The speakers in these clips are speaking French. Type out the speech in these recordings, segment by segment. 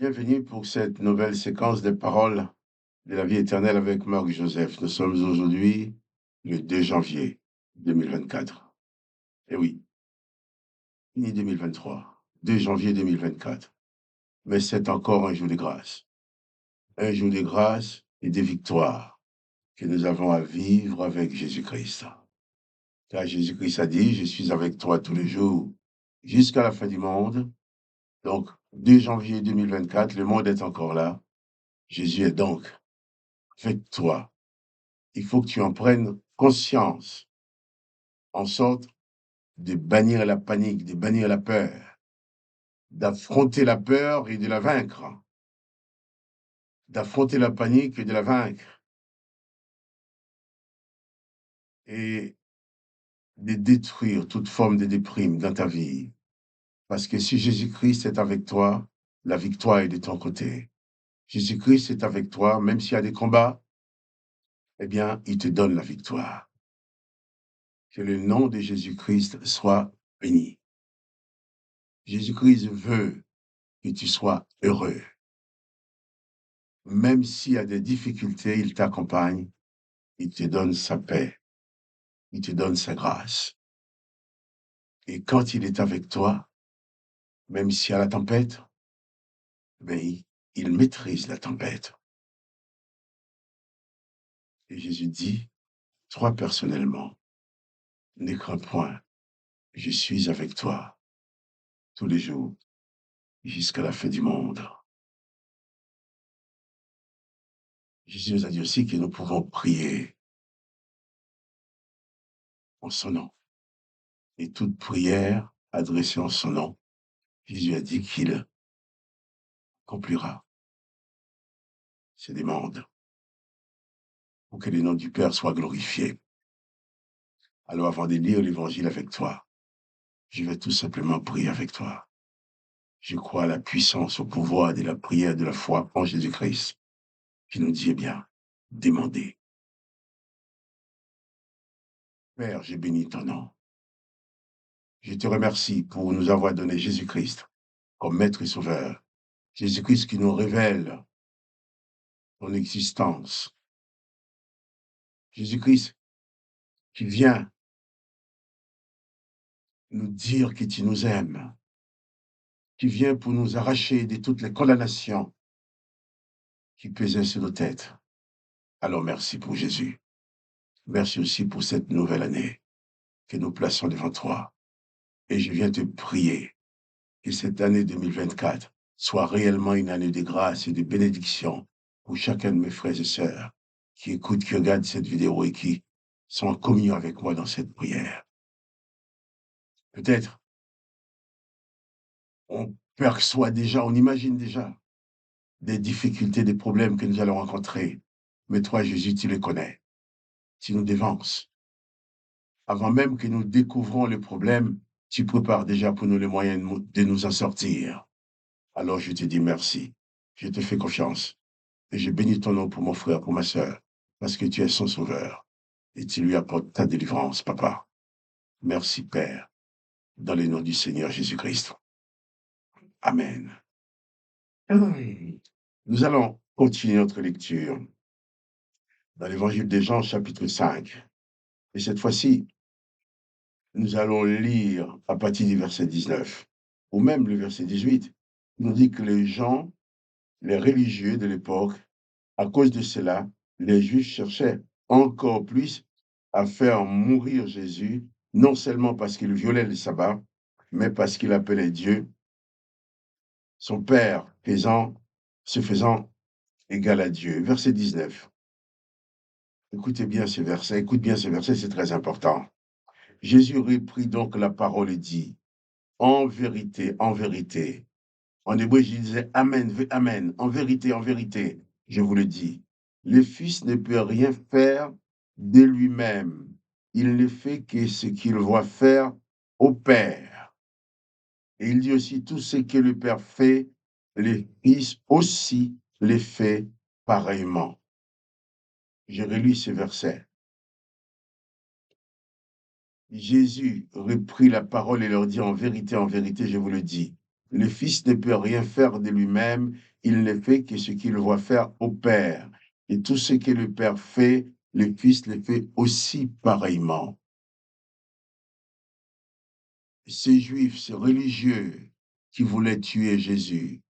Bienvenue pour cette nouvelle séquence des paroles de la vie éternelle avec Marc Joseph. Nous sommes aujourd'hui le 2 janvier 2024. Eh oui, fini 2023, 2 janvier 2024. Mais c'est encore un jour de grâce. Un jour de grâce et de victoire que nous avons à vivre avec Jésus-Christ. Car Jésus-Christ a dit, je suis avec toi tous les jours jusqu'à la fin du monde. Donc, 2 janvier 2024, le monde est encore là. Jésus est donc avec toi. Il faut que tu en prennes conscience, en sorte de bannir la panique, de bannir la peur, d'affronter la peur et de la vaincre, d'affronter la panique et de la vaincre, et de détruire toute forme de déprime dans ta vie. Parce que si Jésus-Christ est avec toi, la victoire est de ton côté. Jésus-Christ est avec toi, même s'il y a des combats, eh bien, il te donne la victoire. Que le nom de Jésus-Christ soit béni. Jésus-Christ veut que tu sois heureux. Même s'il y a des difficultés, il t'accompagne, il te donne sa paix, il te donne sa grâce. Et quand il est avec toi, même s'il y a la tempête, ben, il maîtrise la tempête. Et Jésus dit, toi personnellement, ne crains point, je suis avec toi tous les jours, jusqu'à la fin du monde. Jésus nous a dit aussi que nous pouvons prier en son nom. Et toute prière adressée en son nom, Jésus a dit qu'il accomplira ses demandes pour que le nom du Père soit glorifié. Alors avant de lire l'évangile avec toi, je vais tout simplement prier avec toi. Je crois à la puissance, au pouvoir de la prière, de la foi en Jésus-Christ, qui nous dit, eh bien, demandez. Père, j'ai béni ton nom. Je te remercie pour nous avoir donné Jésus-Christ comme Maître et Sauveur. Jésus-Christ qui nous révèle ton existence. Jésus-Christ qui vient nous dire que tu nous aimes, qui vient pour nous arracher de toutes les condamnations qui pesaient sur nos têtes. Alors merci pour Jésus. Merci aussi pour cette nouvelle année que nous plaçons devant toi. Et je viens te prier que cette année 2024 soit réellement une année de grâce et de bénédiction pour chacun de mes frères et sœurs qui écoutent, qui regardent cette vidéo et qui sont en communion avec moi dans cette prière. Peut-être on perçoit déjà, on imagine déjà des difficultés, des problèmes que nous allons rencontrer. Mais toi, Jésus, tu les connais. Tu nous dévances. Avant même que nous découvrons le problème, tu prépares déjà pour nous les moyens de nous en sortir. Alors je te dis merci. Je te fais confiance. Et je bénis ton nom pour mon frère, pour ma sœur, parce que tu es son sauveur. Et tu lui apportes ta délivrance, papa. Merci, Père, dans le nom du Seigneur Jésus-Christ. Amen. Nous allons continuer notre lecture dans l'évangile de Jean, chapitre 5. Et cette fois-ci, nous allons lire à partir du verset 19, ou même le verset 18, il nous dit que les gens, les religieux de l'époque, à cause de cela, les Juifs cherchaient encore plus à faire mourir Jésus, non seulement parce qu'il violait le sabbat, mais parce qu'il appelait Dieu son Père, se faisant égal à Dieu. Verset 19. Écoutez bien ce verset, écoute bien ce verset, c'est très important. Jésus reprit donc la parole et dit, en vérité, en hébreu, je disais Amen, Amen, en vérité, je vous le dis, le Fils ne peut rien faire de lui-même. Il ne fait que ce qu'il voit faire au Père. Et il dit aussi, tout ce que le Père fait, le Fils aussi le fait pareillement. Je relis ce verset. Jésus reprit la parole et leur dit, en vérité, je vous le dis, Le Fils ne peut rien faire de lui-même, il ne fait que ce qu'il voit faire au Père. Et tout ce que le Père fait, le Fils le fait aussi pareillement. Ces Juifs, ces religieux qui voulaient tuer Jésus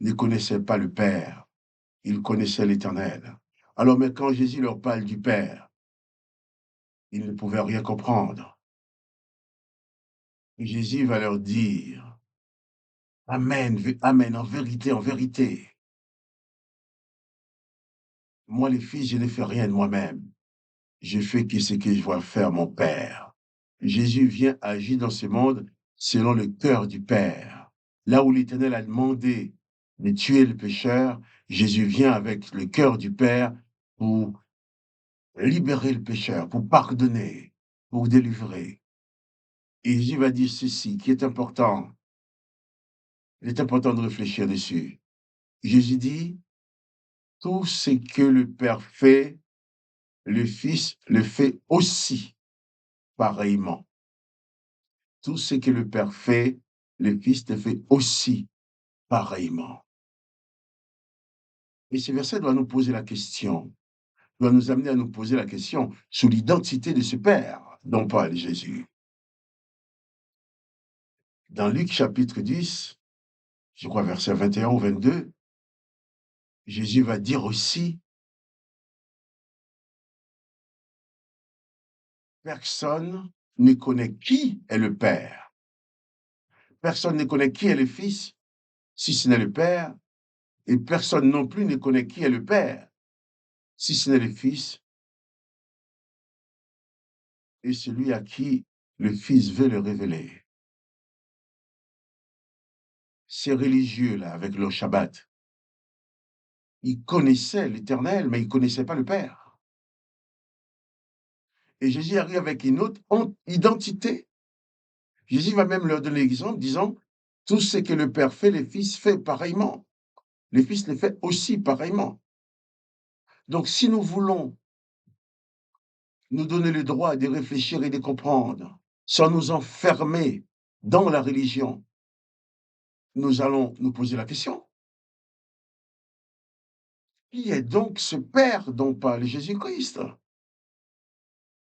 ne connaissaient pas le Père, ils connaissaient l'Éternel. Alors, mais quand Jésus leur parle du Père, ils ne pouvaient rien comprendre. Et Jésus va leur dire, Amen, Amen, en vérité, moi, les fils, je ne fais rien de moi-même. Je fais que ce que je vois faire mon Père. Jésus vient agir dans ce monde selon le cœur du Père. Là où l'Éternel a demandé de tuer le pécheur, Jésus vient avec le cœur du Père pour libérer le pécheur, pour pardonner, pour délivrer. Et Jésus va dire ceci qui est important. Il est important de réfléchir dessus. Jésus dit, tout ce que le Père fait, le Fils le fait aussi pareillement. Tout ce que le Père fait, le Fils le fait aussi pareillement. Et ce verset doit nous poser la question, doit nous amener à nous poser la question sur l'identité de ce Père dont parle Jésus. Dans Luc chapitre 10, je crois verset 21 ou 22, Jésus va dire aussi, personne ne connaît qui est le Père. Personne ne connaît qui est le Fils, si ce n'est le Père, et personne non plus ne connaît qui est le Père, si ce n'est le Fils, et celui à qui le Fils veut le révéler. Ces religieux-là, avec leur Shabbat, ils connaissaient l'Éternel, mais ils ne connaissaient pas le Père. Et Jésus arrive avec une autre identité. Jésus va même leur donner l'exemple, disant, tout ce que le Père fait, le Fils fait pareillement. Le Fils le fait aussi pareillement. Donc, si nous voulons nous donner le droit de réfléchir et de comprendre, sans nous enfermer dans la religion, nous allons nous poser la question. Qui est donc ce Père dont parle Jésus-Christ?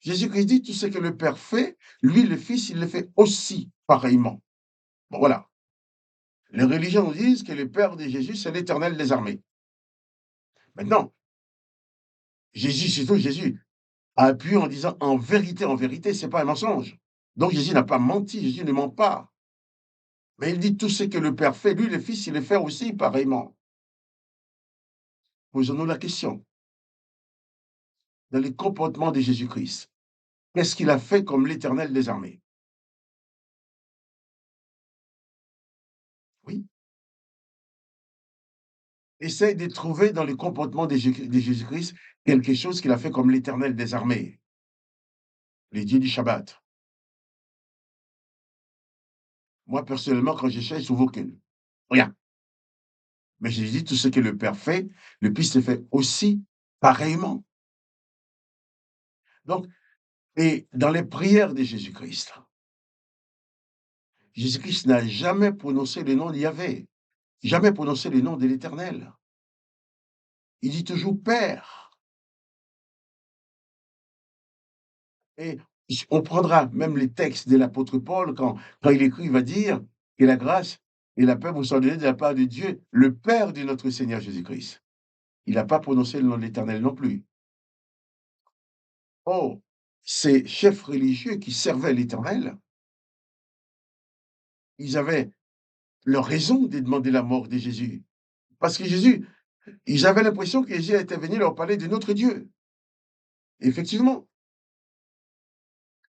Jésus-Christ dit tout ce que le Père fait, lui, le Fils, il le fait aussi pareillement. Bon, voilà. Les religions nous disent que le Père de Jésus, c'est l'Éternel des armées. Maintenant, Jésus, surtout Jésus, a appuyé en disant en vérité, c'est pas un mensonge. Donc Jésus n'a pas menti, Jésus ne ment pas. Mais il dit tout ce que le Père fait, lui, le Fils, il le fait aussi pareillement. Posons-nous la question. Dans les comportements de Jésus-Christ, qu'est-ce qu'il a fait comme l'Éternel des armées? Oui. Essaye de trouver dans le comportement de Jésus-Christ quelque chose qu'il a fait comme l'Éternel des armées, les dieux du Shabbat. Moi, personnellement, quand je cherche, je trouve aucune. Rien. Mais j'ai dit tout ce que le Père fait, le Fils le fait aussi pareillement. Donc, et dans les prières de Jésus-Christ, Jésus-Christ n'a jamais prononcé le nom d'Yahvé, jamais prononcé le nom de l'Éternel. Il dit toujours Père. Et on prendra même les textes de l'apôtre Paul, quand il écrit, il va dire que la grâce et la paix vous sont données de la part de Dieu, le Père de notre Seigneur Jésus-Christ. Il n'a pas prononcé le nom de l'Éternel non plus. Oh, ces chefs religieux qui servaient l'Éternel, ils avaient leur raison de demander la mort de Jésus. Parce que Jésus, ils avaient l'impression que Jésus était venu leur parler de notre Dieu. Effectivement,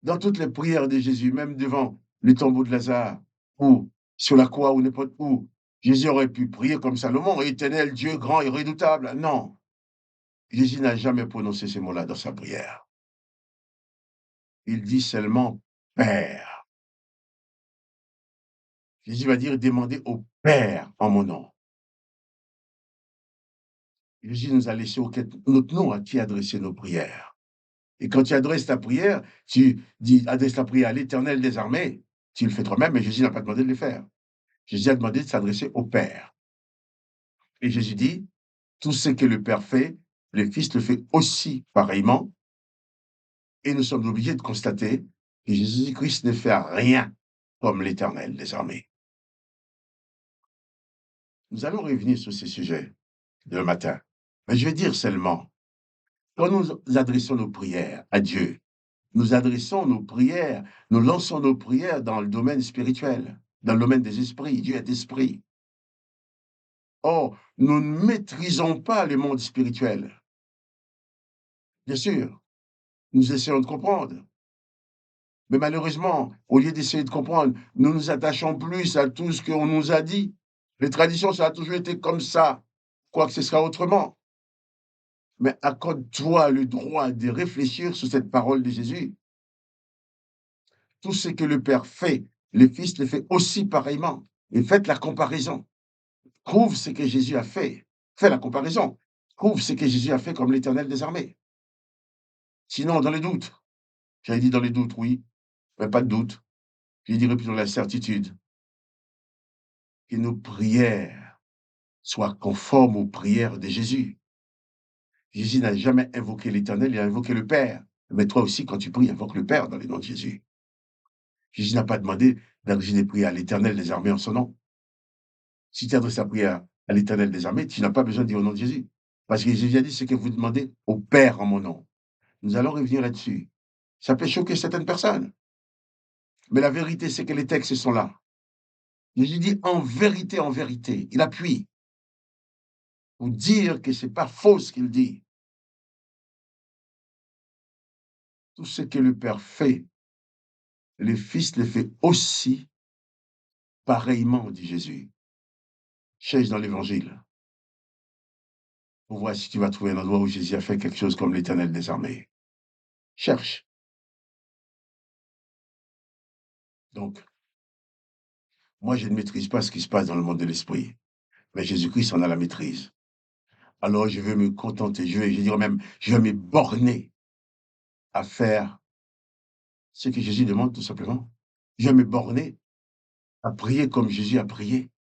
dans toutes les prières de Jésus, même devant le tombeau de Lazare, ou sur la croix, ou n'importe où, Jésus aurait pu prier comme Salomon, éternel Dieu grand et redoutable. Non, Jésus n'a jamais prononcé ces mots-là dans sa prière. Il dit seulement Père. Jésus va dire demandez au Père en mon nom. Jésus nous a laissé notre nom à qui adresser nos prières. Et quand tu adresses ta prière, tu dis adresse ta prière à l'Éternel des armées. Tu le fais toi-même, mais Jésus n'a pas demandé de le faire. Jésus a demandé de s'adresser au Père. Et Jésus dit, tout ce que le Père fait, le Fils le fait aussi pareillement. Et nous sommes obligés de constater que Jésus-Christ ne fait rien comme l'Éternel des armées. Nous allons revenir sur ces sujets demain matin. Mais je vais dire seulement, quand nous adressons nos prières à Dieu, nous adressons nos prières, nous lançons nos prières dans le domaine spirituel, dans le domaine des esprits. Dieu est esprit. Or, nous ne maîtrisons pas le monde spirituel. Bien sûr, nous essayons de comprendre. Mais malheureusement, au lieu d'essayer de comprendre, nous nous attachons plus à tout ce qu'on nous a dit. Les traditions, ça a toujours été comme ça, quoique ce sera autrement. Mais accorde-toi le droit de réfléchir sur cette parole de Jésus. Tout ce que le Père fait, le Fils le fait aussi pareillement. Et faites la comparaison. Trouve ce que Jésus a fait. Fais la comparaison. Trouve ce que Jésus a fait comme l'Éternel des armées. Sinon, dans les doutes, j'avais dit dans les doutes, oui, mais pas de doute. Je dirais plutôt la certitude que nos prières soient conformes aux prières de Jésus. Jésus n'a jamais invoqué l'Éternel, il a invoqué le Père. Mais toi aussi, quand tu pries, invoque le Père dans le nom de Jésus. Jésus n'a pas demandé d'adresser des prières à l'Éternel des armées en son nom. Si tu adresses ta prière à l'Éternel des armées, tu n'as pas besoin de dire au nom de Jésus. Parce que Jésus a dit ce que vous demandez au Père en mon nom. Nous allons revenir là-dessus. Ça peut choquer certaines personnes. Mais la vérité, c'est que les textes sont là. Jésus dit en vérité. Il appuie pour dire que ce n'est pas faux ce qu'il dit. Tout ce que le Père fait, le Fils le fait aussi pareillement, dit Jésus. Cherche dans l'Évangile pour voir si tu vas trouver un endroit où Jésus a fait quelque chose comme l'Éternel des armées. Cherche. Donc, moi, je ne maîtrise pas ce qui se passe dans le monde de l'esprit, mais Jésus-Christ en a la maîtrise. Alors, je vais me contenter, je dirais même, je vais me borner à faire ce que Jésus demande, tout simplement. Je vais me borner à prier comme Jésus a prié.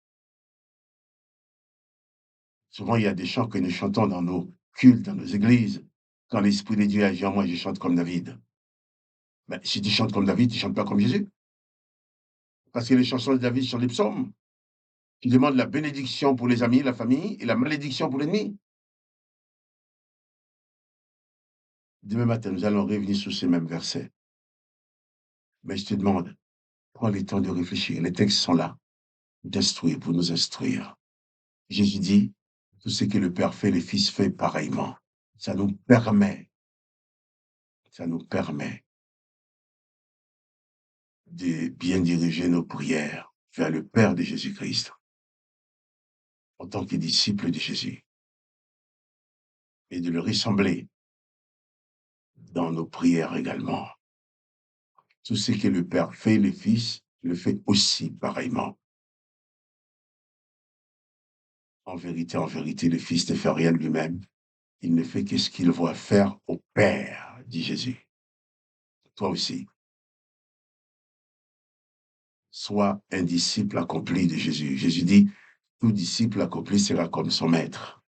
Souvent, il y a des chants que nous chantons dans nos cultes, dans nos églises. Quand l'Esprit de Dieu agit en moi, je chante comme David. Mais si tu chantes comme David, tu ne chantes pas comme Jésus. Parce que les chansons de David sont des psaumes qui demandent la bénédiction pour les amis, la famille, et la malédiction pour l'ennemi. Demain matin, nous allons revenir sur ces mêmes versets. Mais je te demande, prends le temps de réfléchir. Les textes sont là, d'instruire, pour nous instruire. Jésus dit, tout ce que le Père fait, le Fils fait pareillement. Ça nous permet, ça nous permet de bien diriger nos prières vers le Père de Jésus-Christ en tant que disciple de Jésus et de le ressembler dans nos prières également. Tout ce que le Père fait, le Fils le fait aussi pareillement. En vérité, le Fils ne fait rien de lui-même. Il ne fait que ce qu'il voit faire au Père, dit Jésus. Toi aussi, sois un disciple accompli de Jésus. Jésus dit, tout disciple accompli sera comme son maître.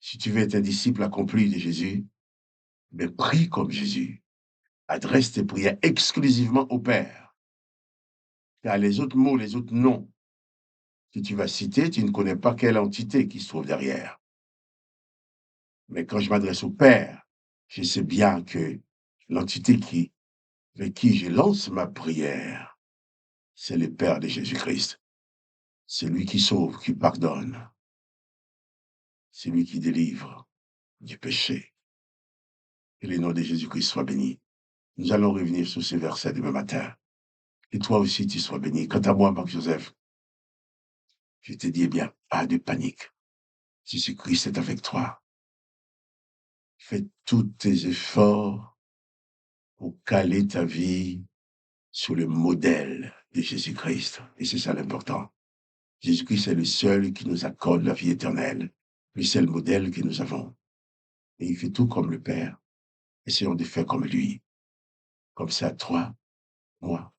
Si tu veux être un disciple accompli de Jésus, mais prie comme Jésus. Adresse tes prières exclusivement au Père. Car les autres mots, les autres noms que tu vas citer, tu ne connais pas quelle entité qui se trouve derrière. Mais quand je m'adresse au Père, je sais bien que l'entité avec qui je lance ma prière, c'est le Père de Jésus-Christ. C'est lui qui sauve, qui pardonne. C'est lui qui délivre du péché. Que le nom de Jésus-Christ soit béni. Nous allons revenir sur ces versets demain matin. Et toi aussi, tu sois béni. Quant à moi, Marc-Joseph, je te dis, eh bien, pas de panique. Jésus-Christ est avec toi. Fais tous tes efforts pour caler ta vie sur le modèle de Jésus-Christ. Et c'est ça l'important. Jésus-Christ est le seul qui nous accorde la vie éternelle. Lui, c'est le modèle que nous avons. Et il fait tout comme le Père. Essayons de faire comme lui. Comme ça, toi, moi,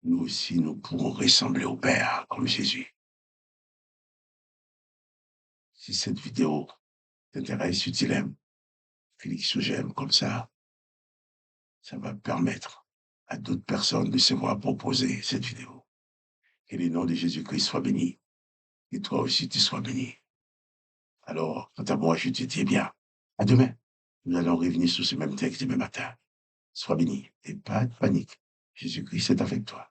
nous aussi, nous pourrons ressembler au Père comme Jésus. Si cette vidéo t'intéresse, si tu l'aimes, clique sur j'aime comme ça va permettre à d'autres personnes de se voir proposer cette vidéo. Que le nom de Jésus-Christ soit béni. Et toi aussi, tu sois béni. Alors, quant à moi, je te dis bien, à demain. Nous allons revenir sur ce même texte demain matin. Sois béni et pas de panique. Jésus-Christ est avec toi.